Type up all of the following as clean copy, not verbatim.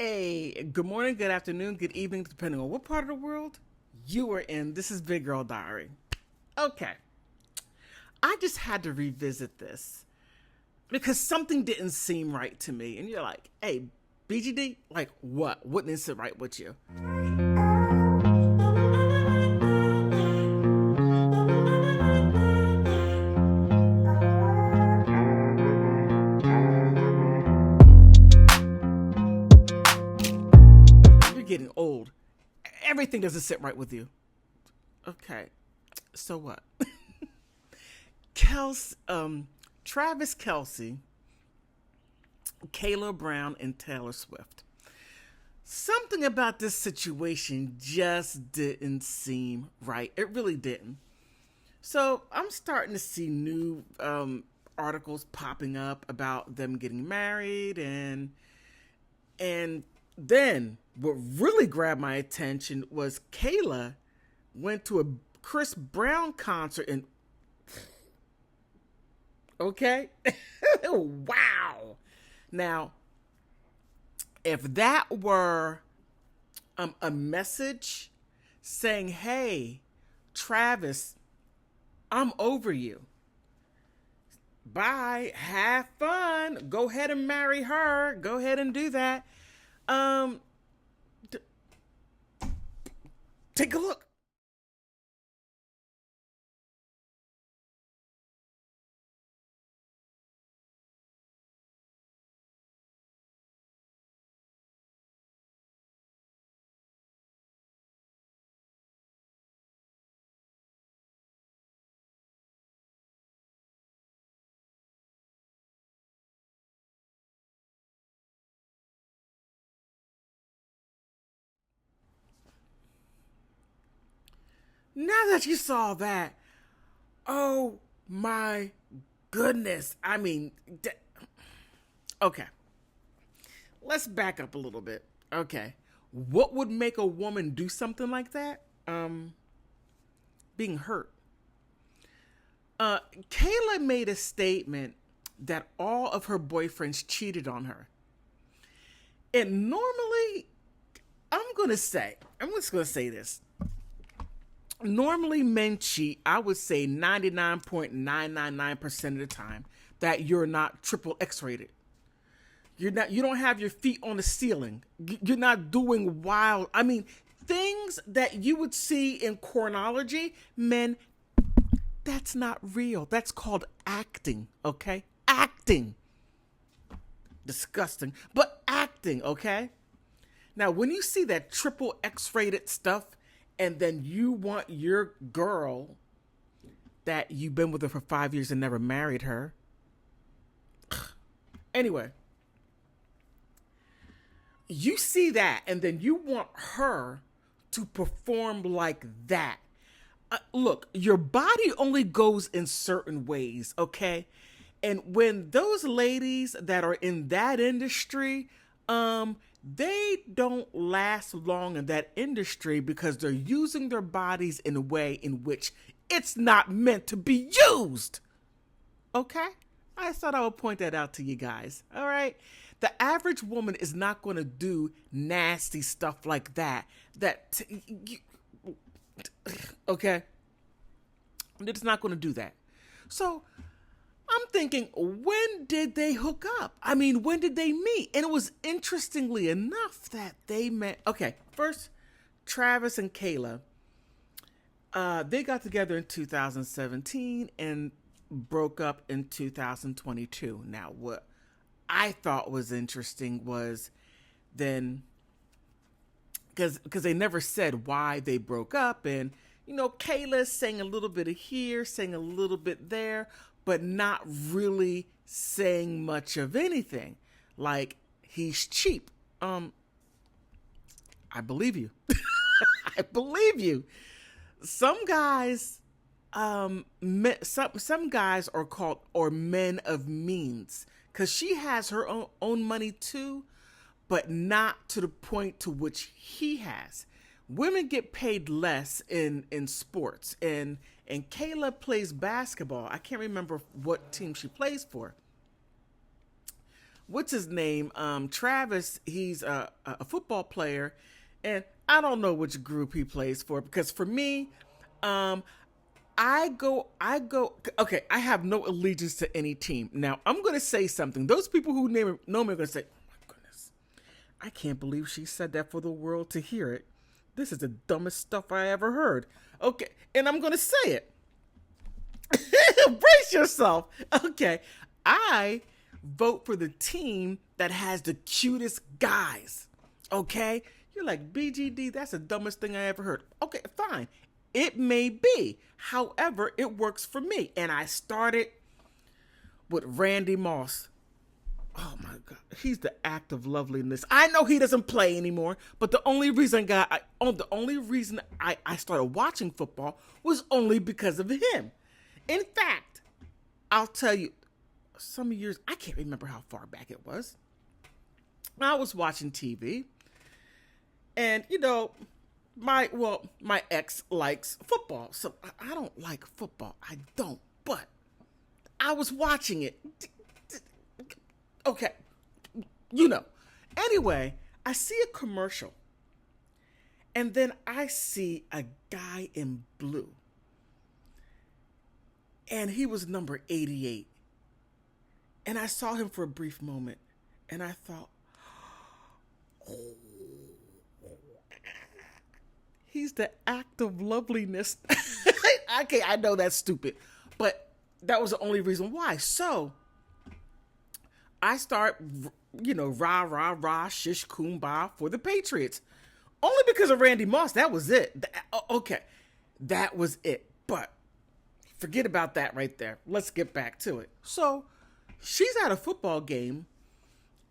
Hey, good morning, good afternoon, good evening, depending on what part of the world you are in. This is Big Girl Diary. Okay, I just had to revisit this because something didn't seem right to me. And you're like, hey, BGD, like what? Wouldn't it sit right with you? You're getting old. Everything doesn't sit right with you. Okay, so what? Kelsey, Travis Kelce, Kayla Brown, and Taylor Swift. Something about this situation just didn't seem right. It really didn't. So I'm starting to see new articles popping up about them getting married, and then what really grabbed my attention was Kayla went to a Chris Brown concert and okay, wow. Now, if that were a message saying, "Hey, Travis, I'm over you. Bye. Have fun. Go ahead and marry her. Go ahead and do that." Um, t- Take a look. Now that you saw that, oh my goodness. I mean, okay. Let's back up a little bit. Okay. What would make a woman do something like that? Being hurt. Kayla made a statement that all of her boyfriends cheated on her. And normally, I'm just gonna say this. Normally, men cheat, I would say 99.999% of the time that you're not triple X rated. You don't have your feet on the ceiling. You're not doing wild, I mean, things that you would see in chronology, men, that's not real. That's called acting, okay? Acting. Disgusting, but acting, okay? Now, when you see that triple X rated stuff and then you want your girl that you've been with her for 5 years and never married her. Anyway, you see that and then you want her to perform like that. Look, your body only goes in certain ways, okay? And when those ladies that are in that industry, they don't last long in that industry because they're using their bodies in a way in which it's not meant to be used. Okay? I thought I would point that out to you guys. All right? The average woman is not going to do nasty stuff like that. Okay? It's not going to do that. So I'm thinking, when did they hook up? I mean, when did they meet? And it was interestingly enough that they met. Okay, first, Travis and Kayla, they got together in 2017 and broke up in 2022. Now, what I thought was interesting was then, because they never said why they broke up, and Kayla sang a little bit of here, sang a little bit there, but not really saying much of anything. Like, he's cheap. I believe you. I believe you. Some guys, some guys are called or men of means because she has her own money too, but not to the point to which he has. Women get paid less in sports, and Kayla plays basketball. I can't remember what team she plays for. what's his name? Travis, he's a football player, and I don't know which group he plays for, because for me, um, okay, I have no allegiance to any team. Now, I'm going to say something. Those people who know me are going to say, oh my goodness, I can't believe she said that for the world to hear it. This is the dumbest stuff I ever heard. Okay, and I'm going to say it. Brace yourself. Okay, I vote for the team that has the cutest guys. Okay? You're like, BGD, that's the dumbest thing I ever heard. Okay, fine. It may be. However, it works for me. And I started with Randy Moss. Oh my God. He's the act of loveliness. I know he doesn't play anymore, but the only reason I started watching football was only because of him. In fact, I'll tell you, some years, I can't remember how far back it was. I was watching TV, and my ex likes football, so I don't like football. I don't, but I was watching it. Okay, Anyway, I see a commercial, and then I see a guy in blue, and he was number 88. And I saw him for a brief moment, and I thought, oh, he's the act of loveliness. Okay, I know that's stupid, but that was the only reason why. So I start, rah, rah, rah, shish, kumbah for the Patriots. Only because of Randy Moss. That was it. Okay, that was it. But forget about that right there. Let's get back to it. So she's at a football game,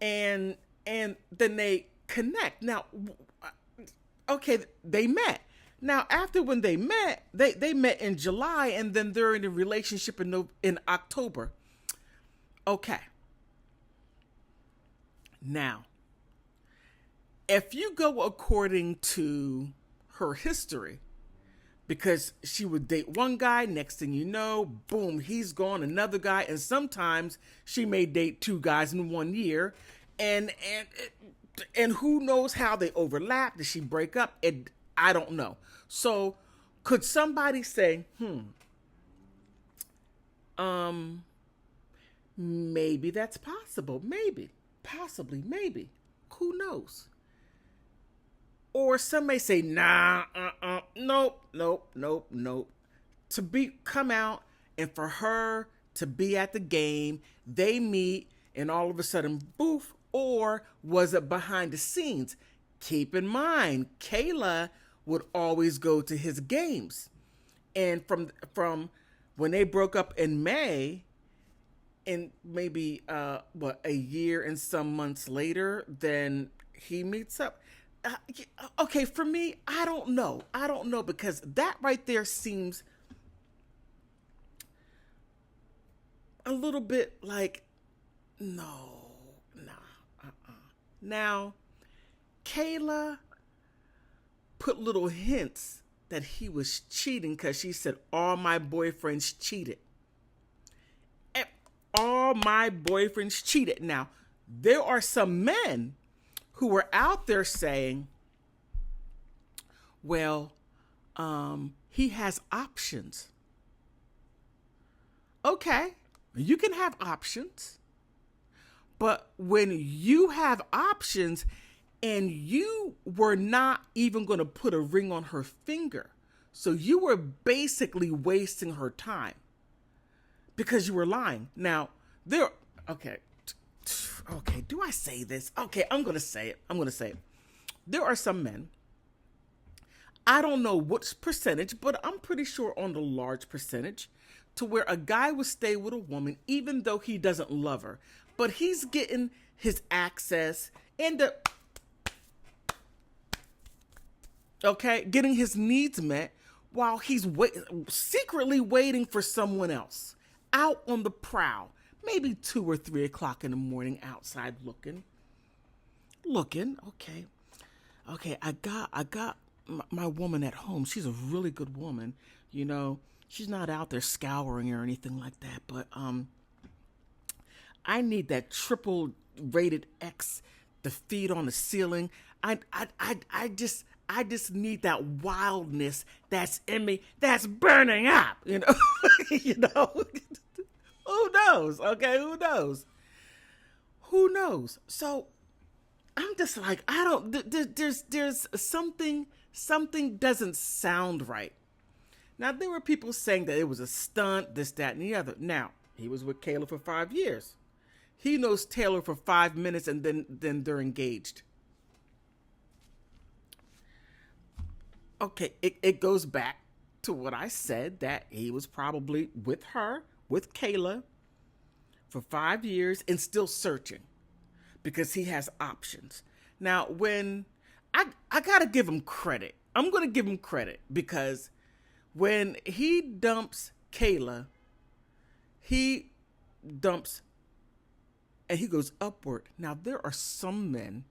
and then they connect. Now, okay, they met. Now, after when they met, they met in July, and then they're in a relationship in October. Okay. Now, if you go according to her history, because she would date one guy, next thing you know, boom, he's gone, another guy, and sometimes she may date two guys in 1 year, and who knows how they overlap? Did she break up? I don't know. So, could somebody say, maybe that's possible, maybe, possibly, maybe, who knows? Or some may say, nah, nope. Come out, and for her to be at the game, they meet, and all of a sudden, boof. Or was it behind the scenes? Keep in mind, Kayla would always go to his games. And from when they broke up in May, and maybe, a year and some months later, then he meets up. Okay, for me, I don't know, because that right there seems a little bit like, Now, Kayla put little hints that he was cheating, because she said, all my boyfriends cheated. And all my boyfriends cheated. Now, there are some men who were out there saying, well, he has options. Okay, you can have options. But when you have options and you were not even going to put a ring on her finger, so you were basically wasting her time because you were lying. Now, okay, do I say this? Okay, I'm going to say it. There are some men, I don't know what percentage, but I'm pretty sure on the large percentage, to where a guy will stay with a woman even though he doesn't love her, but he's getting his access and getting his needs met while he's secretly waiting for someone else, out on the prowl, maybe 2 or 3 o'clock in the morning, outside looking. Okay, I got my woman at home. She's a really good woman, she's not out there scouring or anything like that, but I need that triple rated X, the feet on the ceiling. I just need that wildness that's in me that's burning up, you know. You know. Who knows? Okay, who knows? Who knows? So I'm just like, I don't. There's something doesn't sound right. Now there were people saying that it was a stunt, this, that, and the other. Now he was with Kayla for 5 years. He knows Taylor for 5 minutes, and then they're engaged. Okay, it goes back to what I said, that he was probably with her, with Kayla, for 5 years and still searching because he has options. Now, when I gotta give him credit, I'm gonna give him credit because when he dumps Kayla, he dumps and he goes upward. Now, there are some men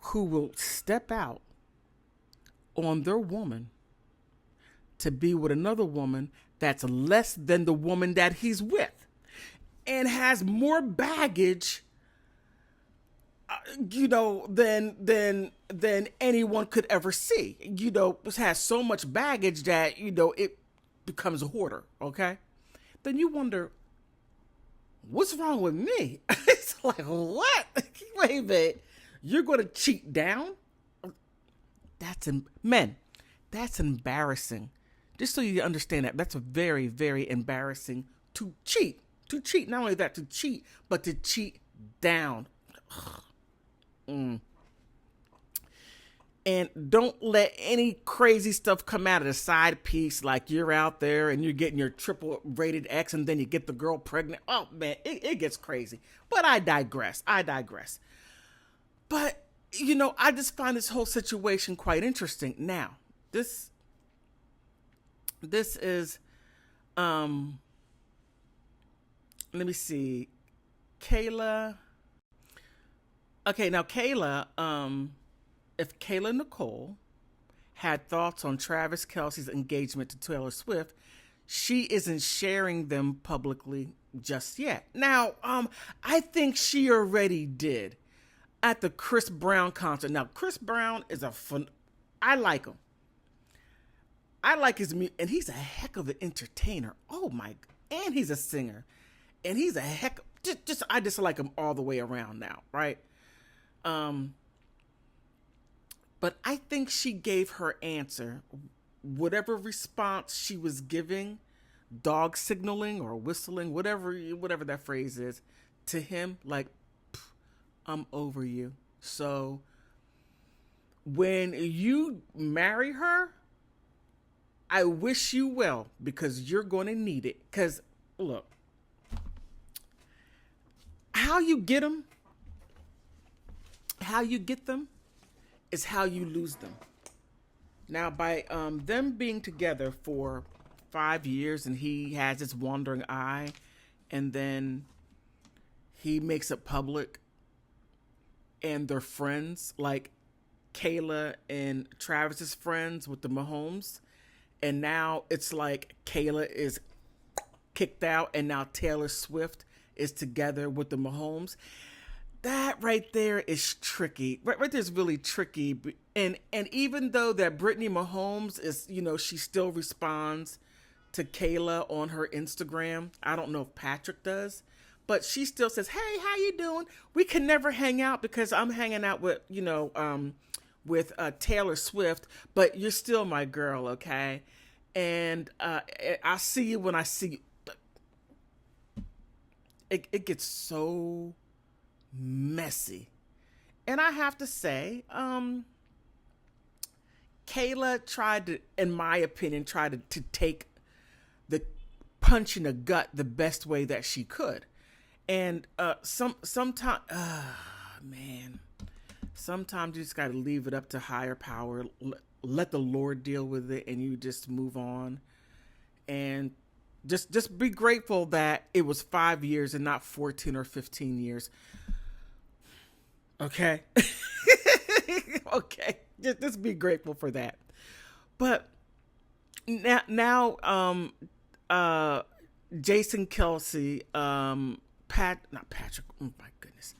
who will step out on their woman to be with another woman that's less than the woman that he's with and has more baggage, than anyone could ever see. Has so much baggage that, it becomes a hoarder, okay? Then you wonder, what's wrong with me? It's like, what? Wait a minute. You're going to cheat down? Men, that's embarrassing. Just so you understand that's very, very embarrassing to cheat. To cheat, not only that, to cheat, but to cheat down. And don't let any crazy stuff come out of the side piece, like you're out there and you're getting your triple rated X and then you get the girl pregnant. Oh, man, it gets crazy. But I digress. But, I just find this whole situation quite interesting. Now, this is, let me see, Kayla. Okay, now Kayla, if Kayla Nicole had thoughts on Travis Kelce's engagement to Taylor Swift, she isn't sharing them publicly just yet. Now, I think she already did at the Chris Brown concert. Now, Chris Brown is I like him. I like his music, and he's a heck of an entertainer. Oh my, and he's a singer, and he's a heck. I just like him all the way around now, right? But I think she gave her answer, whatever response she was giving, dog signaling or whistling, whatever that phrase is, to him, like, I'm over you. So when you marry her, I wish you well, because you're going to need it. Because, look, how you get them is how you lose them. Now, by them being together for 5 years, and he has this wandering eye, and then he makes it public, and they're friends, like Kayla and Travis's friends with the Mahomes, and now it's like Kayla is kicked out, and now Taylor Swift is together with the Mahomes. That right there is tricky. Right there is really tricky. And even though that Brittany Mahomes is, she still responds to Kayla on her Instagram. I don't know if Patrick does, but she still says, "Hey, how you doing? We can never hang out because I'm hanging out with, with Taylor Swift, but you're still my girl, okay? And I'll see you when I see you." It gets so messy. And I have to say, Kayla tried to, in my opinion, to take the punch in the gut the best way that she could. And sometimes, man, sometimes you just got to leave it up to higher power. Let the Lord deal with it, and you just move on. And just be grateful that it was 5 years and not 14 or 15 years. Okay. Okay. Just be grateful for that. But Now, uh, Jason Kelce, not Patrick. Oh my goodness.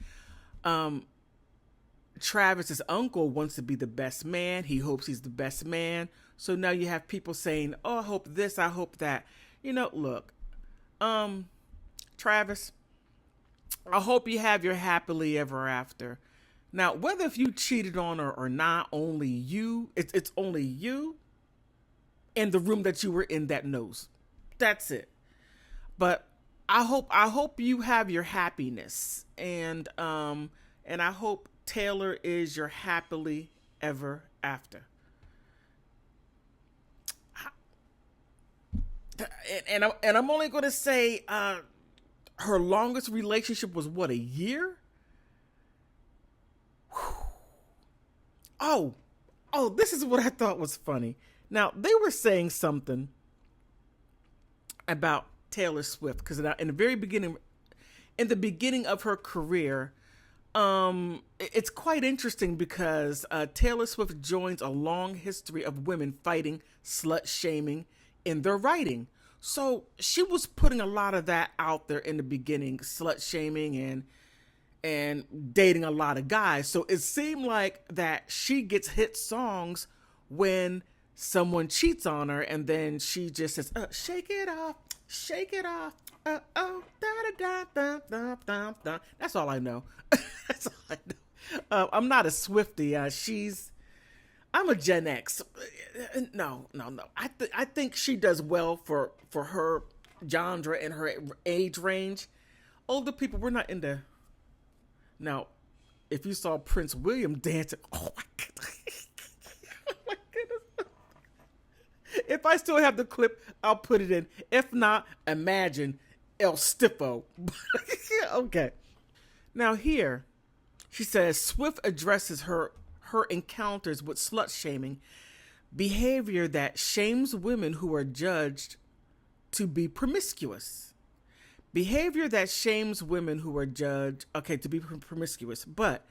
Um, Travis's uncle wants to be the best man. He hopes he's the best man. So now you have people saying, "Oh, I hope this. I hope that." Look, Travis, I hope you have your happily ever after. Now, whether if you cheated on her or not, only you. It's only you in the room that you were in that knows. That's it. But I hope you have your happiness, and I hope Taylor is your happily ever after. And I'm only going to say her longest relationship was what, a year? Oh, this is what I thought was funny. Now they were saying something about Taylor Swift because in the beginning of her career, it's quite interesting because Taylor Swift joins a long history of women fighting slut shaming in their writing. So she was putting a lot of that out there in the beginning, slut shaming and dating a lot of guys. So it seemed like that she gets hit songs when someone cheats on her, and then she just says, "Shake it off, shake it off, oh, da da da da da da." That's all I know. That's all I know. I'm not a Swiftie. I'm a Gen X. No. I think she does well for her genre and her age range. Older people, we're not into. Now, if you saw Prince William dancing, oh my goodness. Oh my goodness. If I still have the clip, I'll put it in. If not, imagine El Stiffo. Okay. Now here, she says Swift addresses her encounters with slut shaming, behavior that shames women who are judged to be promiscuous. Behavior that shames women who are judged, to be promiscuous. But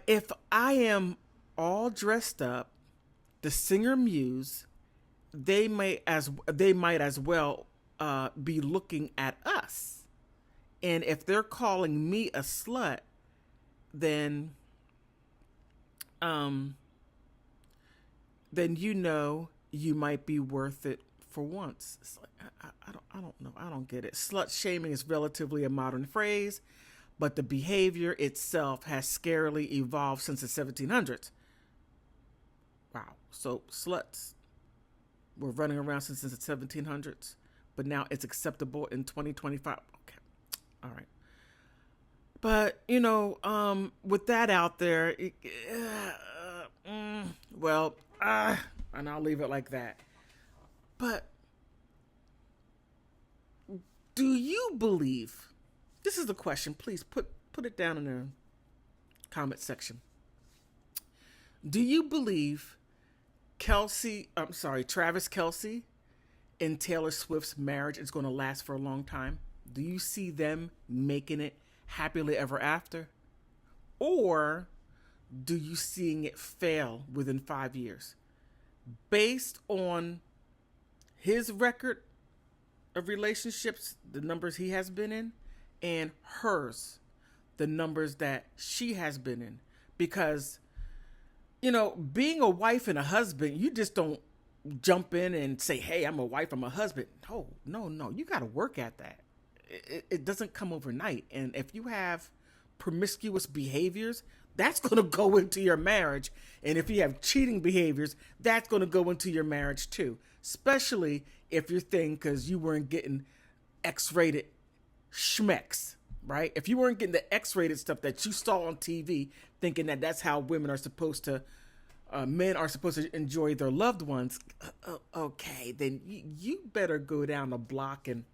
if I am all dressed up, the singer muse, they might as well be looking at us. And if they're calling me a slut, then you might be worth it for once. It's like, I don't know. I don't get it. Slut shaming is relatively a modern phrase, but the behavior itself has scarily evolved since the 1700s. Wow. So sluts were running around since the 1700s, but now it's acceptable in 2025. Okay. All right. But, with that out there, and I'll leave it like that. But do you believe, this is the question, please put it down in the comment section. Do you believe Travis Kelce and Taylor Swift's marriage is going to last for a long time? Do you see them making it happily ever after? Or do you seeing it fail within 5 years? Based on his record of relationships, the numbers he has been in, and hers, the numbers that she has been in. Because, being a wife and a husband, you just don't jump in and say, "Hey, I'm a wife, I'm a husband." No. You got to work at that. It doesn't come overnight. And if you have promiscuous behaviors, that's going to go into your marriage. And if you have cheating behaviors, that's going to go into your marriage too. Especially if you're thinking because you weren't getting X-rated schmecks, right? If you weren't getting the X-rated stuff that you saw on TV, thinking that that's how women are supposed to, men are supposed to enjoy their loved ones, okay, then you better go down the block and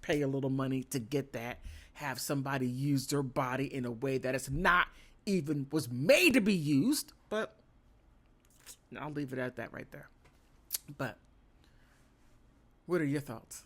pay a little money to get that. Have somebody use their body in a way that it's not even was made to be used. But I'll leave it at that right there. But what are your thoughts?